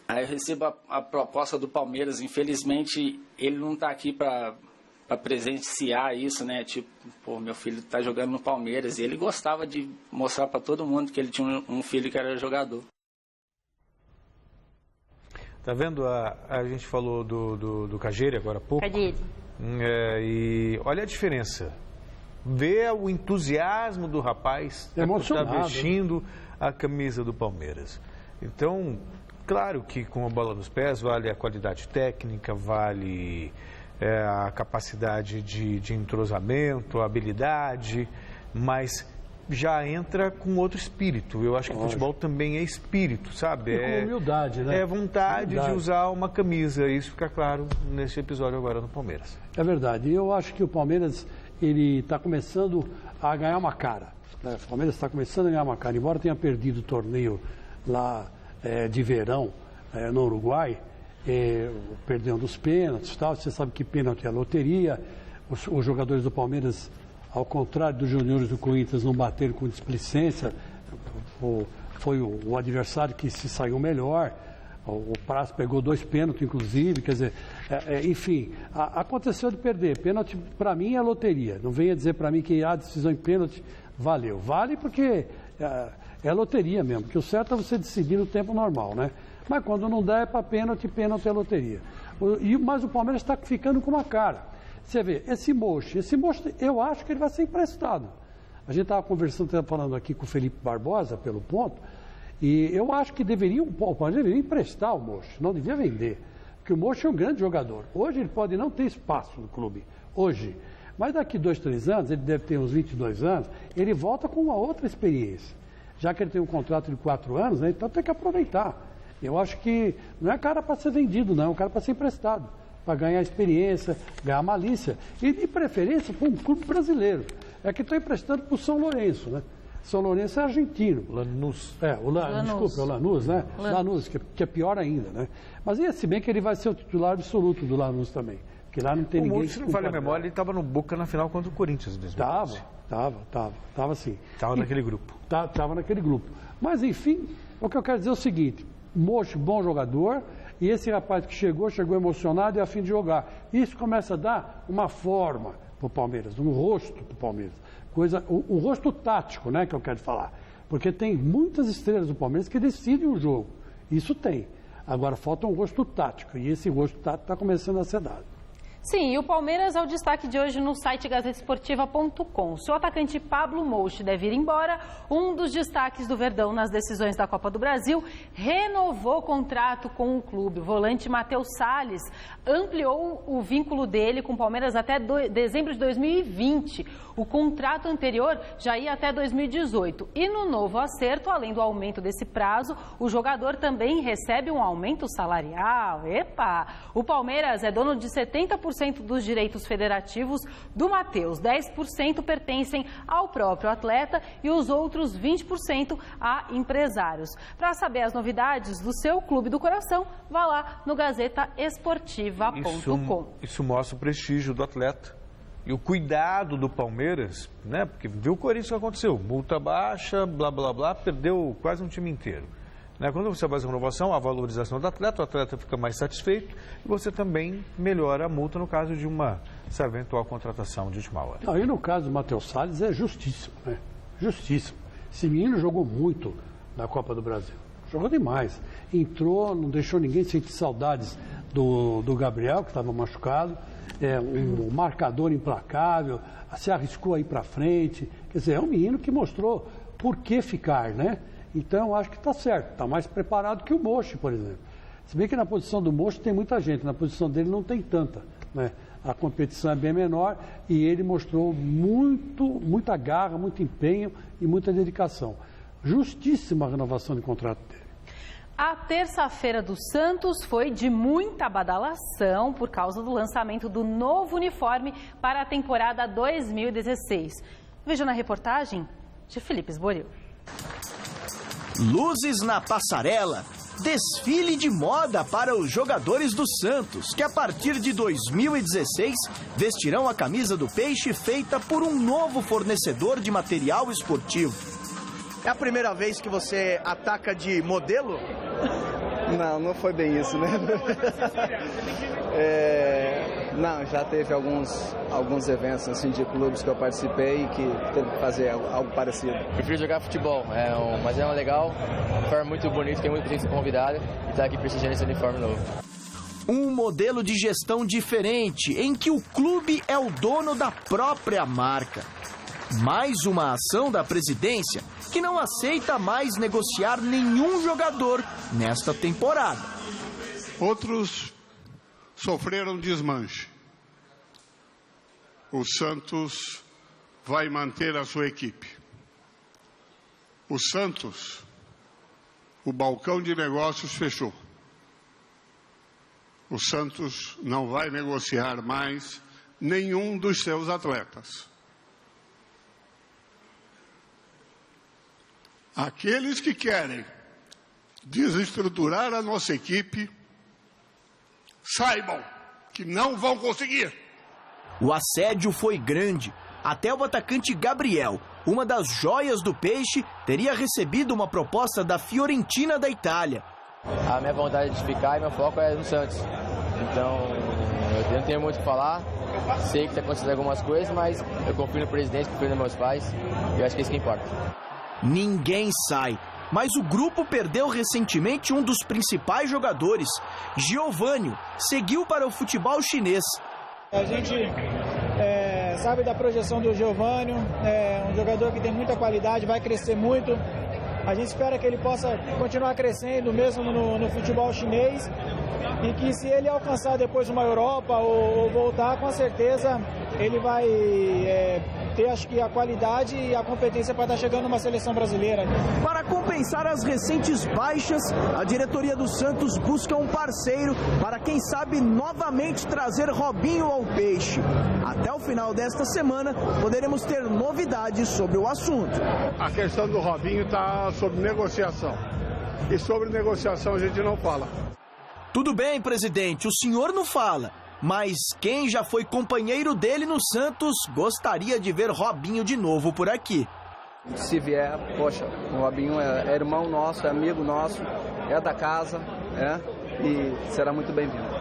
Aí eu recebo a proposta do Palmeiras. Infelizmente ele não está aqui para presenciar isso, né? Tipo, pô, meu filho está jogando no Palmeiras. E ele gostava de mostrar para todo mundo que ele tinha um filho que era jogador. Tá vendo? A gente falou do Cagere agora há pouco. Cagere. E olha a diferença. Vê o entusiasmo do rapaz que está vestindo a camisa do Palmeiras. Então, claro que com a bola nos pés vale a qualidade técnica, vale a capacidade de entrosamento, a habilidade, mas já entra com outro espírito. Eu acho que o futebol também é espírito, sabe? E com humildade, né? É vontade de usar uma camisa. Isso fica claro nesse episódio agora no Palmeiras. É verdade. Eu acho que o Palmeiras ele está começando a ganhar uma cara. Né? O Palmeiras está começando a ganhar uma cara. Embora tenha perdido o torneio lá de verão no Uruguai, perdeu dos pênaltis e tal. Você sabe que pênalti é loteria. Os jogadores do Palmeiras, ao contrário dos juniores do Corinthians, não bateram com displicência. Foi o adversário que se saiu melhor. O Prazo pegou 2 pênaltis, inclusive. Quer dizer, enfim, aconteceu de perder. Pênalti, para mim, é loteria. Não venha dizer para mim que a decisão em pênalti valeu. Vale porque é loteria mesmo. Porque o certo é você decidir no tempo normal, né? Mas quando não dá é para pênalti, pênalti é loteria. Mas o Palmeiras está ficando com uma cara. Você vê, esse Mocho, eu acho que ele vai ser emprestado. A gente estava conversando, falando aqui com o Felipe Barbosa, pelo ponto, e eu acho que o Palmeiras deveria emprestar o Mocho, não devia vender. Porque o Mocho é um grande jogador. Hoje ele pode não ter espaço no clube, hoje. Mas daqui 2, 3 anos, ele deve ter uns 22 anos, ele volta com uma outra experiência. Já que ele tem um contrato de 4 anos, né, então tem que aproveitar. Eu acho que não é cara para ser vendido, não, é um cara para ser emprestado. Para ganhar experiência, ganhar malícia. E de preferência para um clube brasileiro. É que estou emprestando para o São Lourenço, né? São Lourenço é argentino. Lanús. Desculpa, o Lanús, né? Lanús, que é pior ainda, né? Mas se bem que ele vai ser o titular absoluto do Lanús também. Porque lá não tem ninguém... Se não falha a memória, ele estava no Boca na final contra o Corinthians em 2012. Tava sim. Estava naquele grupo. Estava naquele grupo. Mas, enfim, o que eu quero dizer é o seguinte. Mocho, bom jogador... E esse rapaz que chegou emocionado e a fim de jogar. Isso começa a dar uma forma para o Palmeiras, um rosto para o Palmeiras. O rosto tático, né, que eu quero falar. Porque tem muitas estrelas do Palmeiras que decidem o jogo. Isso tem. Agora falta um rosto tático. E esse rosto tático está começando a ser dado. Sim, e o Palmeiras é o destaque de hoje no site gazetesportiva.com. O atacante Pablo Mocho deve ir embora. Um dos destaques do Verdão nas decisões da Copa do Brasil renovou o contrato com o clube. O volante Matheus Salles ampliou o vínculo dele com o Palmeiras até dezembro de 2020. O contrato anterior já ia até 2018. E no novo acerto, além do aumento desse prazo, o jogador também recebe um aumento salarial. Epa! O Palmeiras é dono de 70% dos direitos federativos do Matheus. 10% pertencem ao próprio atleta e os outros 20% a empresários. Para saber as novidades do seu clube do coração, vá lá no gazetaesportiva.com. Isso mostra o prestígio do atleta e o cuidado do Palmeiras, né? Porque viu o Corinthians que aconteceu, multa baixa, blá, blá, blá, perdeu quase um time inteiro. Quando você faz a renovação, a valorização do atleta, o atleta fica mais satisfeito e você também melhora a multa no caso de essa eventual contratação de última hora. E no caso do Matheus Salles é justíssimo, né? Justíssimo. Esse menino jogou muito na Copa do Brasil. Jogou demais. Entrou, não deixou ninguém sentir saudades do Gabriel, que estava machucado. Um marcador implacável, se arriscou aí para frente. Quer dizer, é um menino que mostrou por que ficar, né? Então, eu acho que está certo, está mais preparado que o Mocho, por exemplo. Se bem que na posição do Mocho tem muita gente, na posição dele não tem tanta, né? a competição é bem menor e ele mostrou muita garra, muito empenho e muita dedicação. Justíssima a renovação de contrato dele. A terça-feira do Santos foi de muita badalação por causa do lançamento do novo uniforme para a temporada 2016. Veja na reportagem de Felipe Esboril. Luzes na passarela, desfile de moda para os jogadores do Santos, que a partir de 2016 vestirão a camisa do Peixe feita por um novo fornecedor de material esportivo. É a primeira vez que você ataca de modelo? Não foi bem isso, né? Não, já teve alguns eventos assim, de clubes que eu participei e que teve que fazer algo parecido. Prefiro jogar futebol, mas é legal, um uniforme muito bonito, tem muita gente convidada e está aqui prestigiando esse uniforme novo. Um modelo de gestão diferente, em que o clube é o dono da própria marca. Mais uma ação da presidência, que não aceita mais negociar nenhum jogador nesta temporada. Outros sofreram desmanche. O Santos vai manter a sua equipe. O Santos, o balcão de negócios fechou. O Santos não vai negociar mais nenhum dos seus atletas. Aqueles que querem desestruturar a nossa equipe, saibam que não vão conseguir. O assédio foi grande. Até o atacante Gabriel, uma das joias do Peixe, teria recebido uma proposta da Fiorentina da Itália. A minha vontade de ficar e meu foco é no Santos. Então, eu não tenho muito o que falar. Sei que está acontecendo algumas coisas, mas eu confio no presidente, confio nos meus pais. E eu acho que é isso que importa. Ninguém sai, mas o grupo perdeu recentemente um dos principais jogadores. Giovânio seguiu para o futebol chinês. A gente sabe da projeção do Giovânio, é um jogador que tem muita qualidade, vai crescer muito. A gente espera que ele possa continuar crescendo mesmo no futebol chinês e que se ele alcançar depois uma Europa ou voltar, com certeza ele vai ter, acho que, a qualidade e a competência para estar chegando numa seleção brasileira. Para compensar as recentes baixas, a diretoria do Santos busca um parceiro para, quem sabe, novamente trazer Robinho ao Peixe. Até o final desta semana, poderemos ter novidades sobre o assunto. A questão do Robinho está sob negociação. E sobre negociação a gente não fala. Tudo bem, presidente, o senhor não fala. Mas quem já foi companheiro dele no Santos gostaria de ver Robinho de novo por aqui. Se vier, poxa, o Robinho é irmão nosso, é amigo nosso, é da casa, e será muito bem-vindo.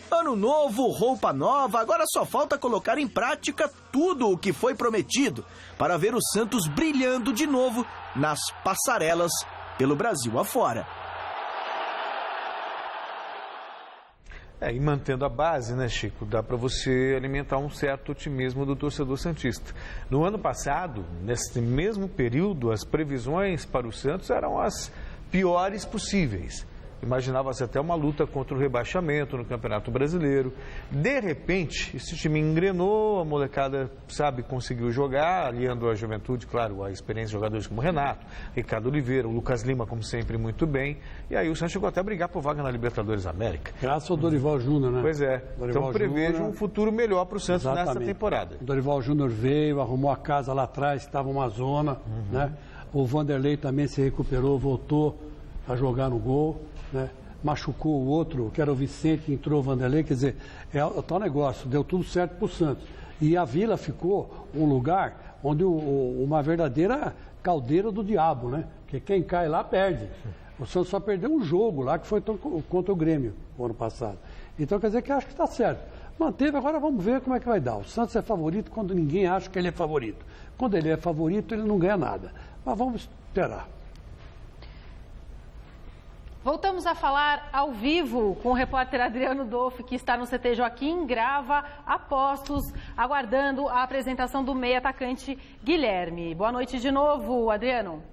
Ano novo, roupa nova, agora só falta colocar em prática tudo o que foi prometido para ver o Santos brilhando de novo nas passarelas pelo Brasil afora. E mantendo a base, né, Chico, dá para você alimentar um certo otimismo do torcedor santista. No ano passado, nesse mesmo período, as previsões para o Santos eram as piores possíveis. Imaginava-se até uma luta contra o rebaixamento no Campeonato Brasileiro. De repente, esse time engrenou, a molecada, conseguiu jogar, aliando a juventude, claro, a experiência de jogadores como Renato, Ricardo Oliveira, o Lucas Lima, como sempre, muito bem. E aí o Santos chegou até a brigar por vaga na Libertadores América. Graças ao Dorival Júnior, né? Pois é. Então prevejo um futuro melhor para o Santos nessa temporada. O Dorival Júnior veio, arrumou a casa lá atrás, estava uma zona, né? O Vanderlei também se recuperou, voltou a jogar no gol, né? Machucou o outro, que era o Vicente, entrou o Vanderlei, quer dizer, é o tal negócio, deu tudo certo para o Santos. E a Vila ficou um lugar onde uma verdadeira caldeira do diabo, né? Porque quem cai lá perde. O Santos só perdeu um jogo lá, que foi contra o Grêmio, no ano passado. Então, quer dizer que acho que está certo. Manteve, agora vamos ver como é que vai dar. O Santos é favorito quando ninguém acha que ele é favorito. Quando ele é favorito, ele não ganha nada. Mas vamos esperar. Voltamos a falar ao vivo com o repórter Adriano Dolfi, que está no CT Joaquim Grava, a postos, aguardando a apresentação do meia atacante Guilherme. Boa noite de novo, Adriano.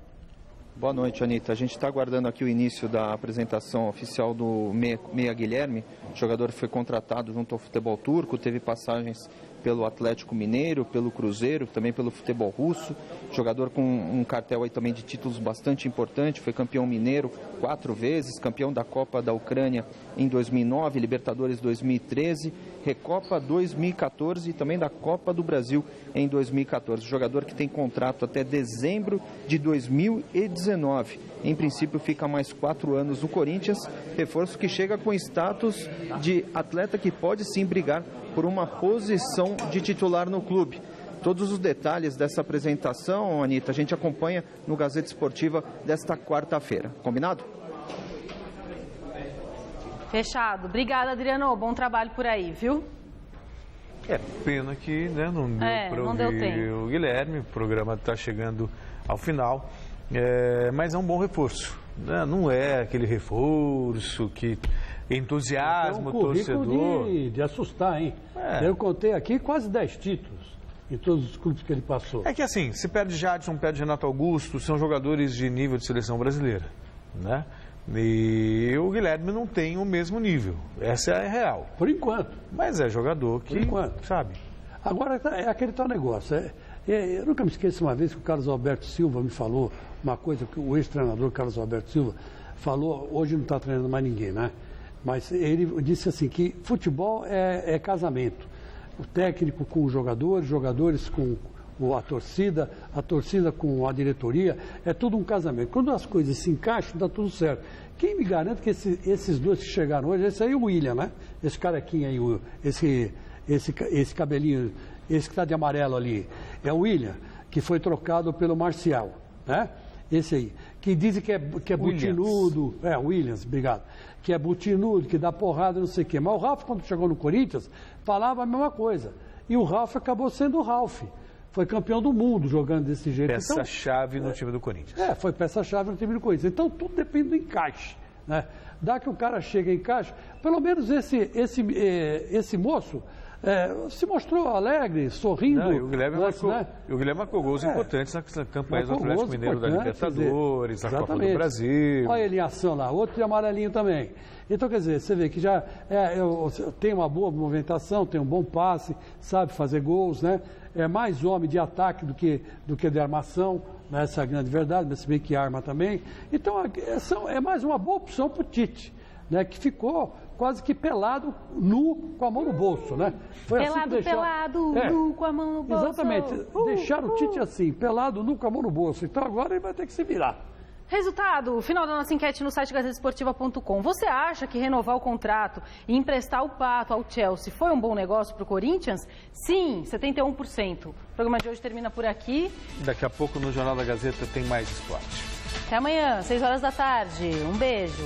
Boa noite, Anitta. A gente está aguardando aqui o início da apresentação oficial do Meia Guilherme. O jogador foi contratado junto ao futebol turco, teve passagens pelo Atlético Mineiro, pelo Cruzeiro, também pelo futebol russo. Jogador com um cartel aí também de títulos bastante importante, foi campeão mineiro 4 vezes, campeão da Copa da Ucrânia em 2009, Libertadores 2013, Recopa 2014 e também da Copa do Brasil em 2014. Jogador que tem contrato até dezembro de 2019. Em princípio fica mais 4 anos no Corinthians, reforço que chega com status de atleta que pode sim brigar por uma posição de titular no clube. Todos os detalhes dessa apresentação, Anitta, a gente acompanha no Gazeta Esportiva desta quarta-feira. Combinado? Fechado. Obrigada, Adriano. Bom trabalho por aí, viu? É pena que não deu para ouvir o Guilherme. O programa está chegando ao final, mas é um bom reforço. Né? Não é aquele reforço que entusiasma o torcedor. De assustar, hein? Eu contei aqui quase 10 títulos em todos os clubes que ele passou. É que assim, se perde Jadson, perde Renato Augusto, são jogadores de nível de seleção brasileira, né? E o Guilherme não tem o mesmo nível, essa é a real. Por enquanto. Mas é jogador que, sabe. Agora, é aquele tal negócio, eu nunca me esqueço uma vez que o Carlos Alberto Silva me falou uma coisa que o ex-treinador Carlos Alberto Silva falou, hoje não está treinando mais ninguém, né? Mas ele disse assim que futebol é casamento. O técnico com os jogadores, jogadores com a torcida com a diretoria, é tudo um casamento. Quando as coisas se encaixam, dá tudo certo. Quem me garante que esses dois que chegaram hoje, esse aí é o William, né? Esse carequinho aí, esse cabelinho, esse que está de amarelo ali, é o William, que foi trocado pelo Marcial, né? Esse aí, que dizem que é butinudo, Williams, obrigado, que é butinudo, que dá porrada, não sei o quê. Mas o Ralf, quando chegou no Corinthians, falava a mesma coisa. E o Ralf acabou sendo o Ralf. Foi campeão do mundo jogando desse jeito. Peça-chave no time do Corinthians. Foi peça-chave no time do Corinthians. Então, tudo depende do encaixe, né? Dá que o cara chega em encaixe, pelo menos esse moço se mostrou alegre, sorrindo. Não, e o Guilherme marcou gols importantes nas campanhas do Atlético Mineiro da Libertadores, da Copa do Brasil. Olha ele em ação lá, outro de amarelinho também. Então, quer dizer, você vê que já tem uma boa movimentação, tem um bom passe, sabe fazer gols, né? É mais homem de ataque do que de armação, né? Essa é a grande verdade, mas se bem que arma também. Então, é mais uma boa opção para o Tite, né? Que ficou quase que pelado, nu, com a mão no bolso, né? Foi pelado, assim nu, com a mão no bolso. Exatamente, deixaram o Tite assim, pelado, nu, com a mão no bolso. Então agora ele vai ter que se virar. Resultado, final da nossa enquete no site gazetesportiva.com. Você acha que renovar o contrato e emprestar o Pato ao Chelsea foi um bom negócio para o Corinthians? Sim, 71%. O programa de hoje termina por aqui. Daqui a pouco no Jornal da Gazeta tem mais esporte. Até amanhã, 6 horas da tarde. Um beijo.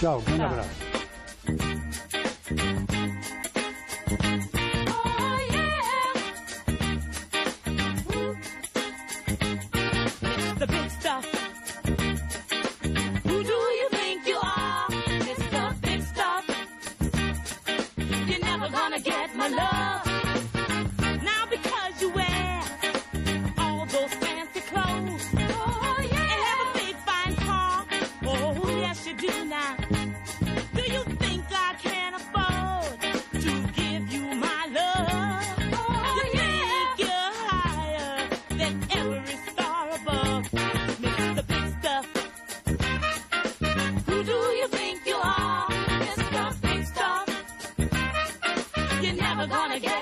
Tchau, grande abraço. The big stuff. Who do you think you are? Mr. Big Stuff. You're never gonna get my love. Now because you wear all those fancy clothes. Oh, yeah. And have a big fine car. Oh, yes you do now. Do you think I can afford to give you my love? Oh, you think you're higher than every star above. Mr. Big Stuff. Who do you think you are? Mr. Big Stuff. You're never gonna get